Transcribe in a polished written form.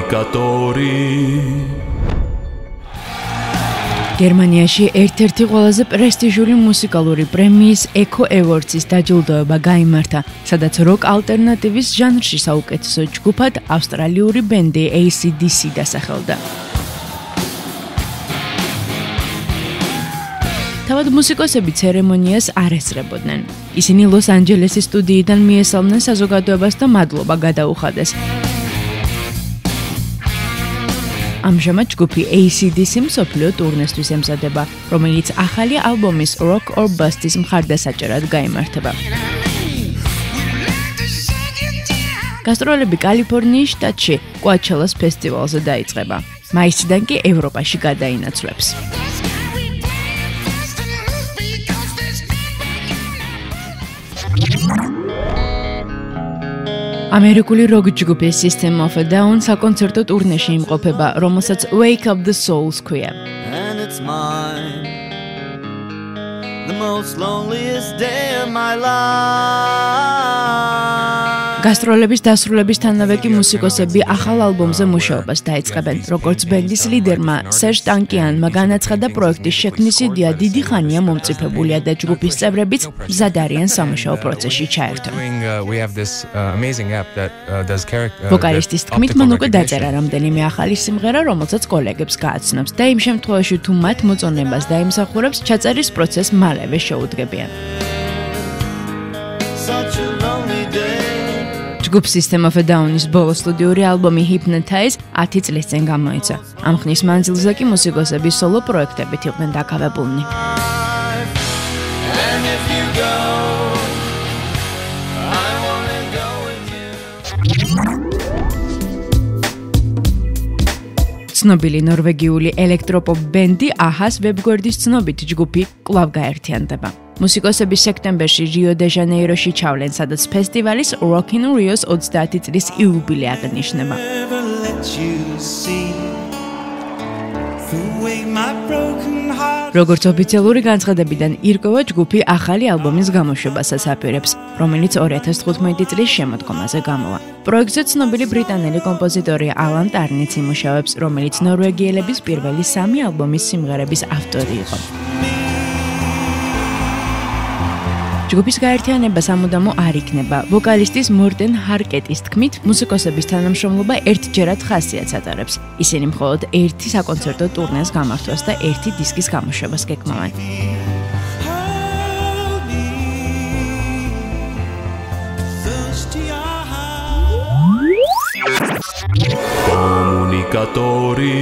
კომუნიკატორი გერმანიაში ერთ-ერთი ყველაზე პრესტიჟული მუსიკალური პრემიის Echo Awards-ის დაჯილდოება გაიმართა, სადაც როკ ალტერნატივის ჟანრში საუკეთესო ჯგუფად ავსტრალიური ბენდი AC/DC დასახელდა. თავად მუსიკოსები ცერემონიას არ ესწრებოდნენ. ისინი ლოს-ანჯელესის სტუდიიდან მიესალმნენ საზოგადოებას და მადლობა გადაუხადეს. ამჟამად ჯგუფი AC/DC მსოფლიო ტურნესთვის ემზადება, რომელიც ახალი ალბომის Rock or Bust-ის მხარდასაჭერად გაიმართება. გასტროლები კალიფორნიის შტატში კოაჩელას ფესტივალზე დაიწყება. მაისიდან კი ევროპაში გადაინაცვლებს. ამერიკული როკ ჯგუფი System of a Down საკონცერტო ტურნეში იმყოფება, რომელსაც Wake Up the Souls ქვია. And it's mine, the most loneliest day of my life. გასტროლების დასრულებისთანავე კი მუსიკოსები ახალ ალბომზე მუშაობას დაიწყებენ. როგორც ბენდის ლიდერმა სერჟ ტანკიანმა განაცხადა, პროექტის შექმნის იდეა დიდი ხანია მომწიფებულია და ჯგუფის წევრებიც მზად არიან სამუშაო პროცესში ჩაერთონ. ვოკალისტის თქმით, მან უკვე დაწერა რამდენიმე ახალი სიმღერა, რომელსაც კოლეგებს გააცნობს და იმ შემთხვევაში თუ მათ მოწონებას დაიმსახურებს, ჩაწერის პროცესს მალევე შეუდგებიან. ჯგუფ System of a Down-ის ბოლო სტუდიური ალბომი Hypnotize 10 წლის წინ გამოიცა. ამ ხნის მანძილზე კი მუსიკოსები სოლო პროექტებით იყვნენ დაკავებულნი. ცნობილი ნორვეგიული ელექტროპოპ ბენდი Ahas ვებგვერდის ცნობით ჯგუფი კვლავ გაერთიანდება. მუსიკოსები სექტემბერში რიო-დე-ჟანეიროში ჩავლენ, სადაც ფესტივალის Rock in Rio's 30 წლის იუბილე აღნიშნება. როგორც ოფიციალური განცხადებიდან ირკვევა, ჯგუფი ახალი ალბომის გამოშვებასაც აპირებს, რომელიც 2015 წლის შემოდგომაზე გამოვა. პროექტზე ცნობილი ბრიტანელი კომპოზიტორი ალან ტარნიც იმუშავებს, რომელიც ნორვეგიელების პირველი 3 ალბომის სიმღერების ავტორი იყო. ჯგუფის გაერთიანება სამუდამო არ იქნება. ვოკალისტის მორტენ ჰარკეტის თქმით, მუსიკოსების თანამშრომლობა ერთჯერად ხასიათს ატარებს. ისინი მხოლოდ ერთი საკონცერტო ტურნეს გამართვას და ერთი დისკის გამოშვებას გეკმავენ. კომუნიკატორი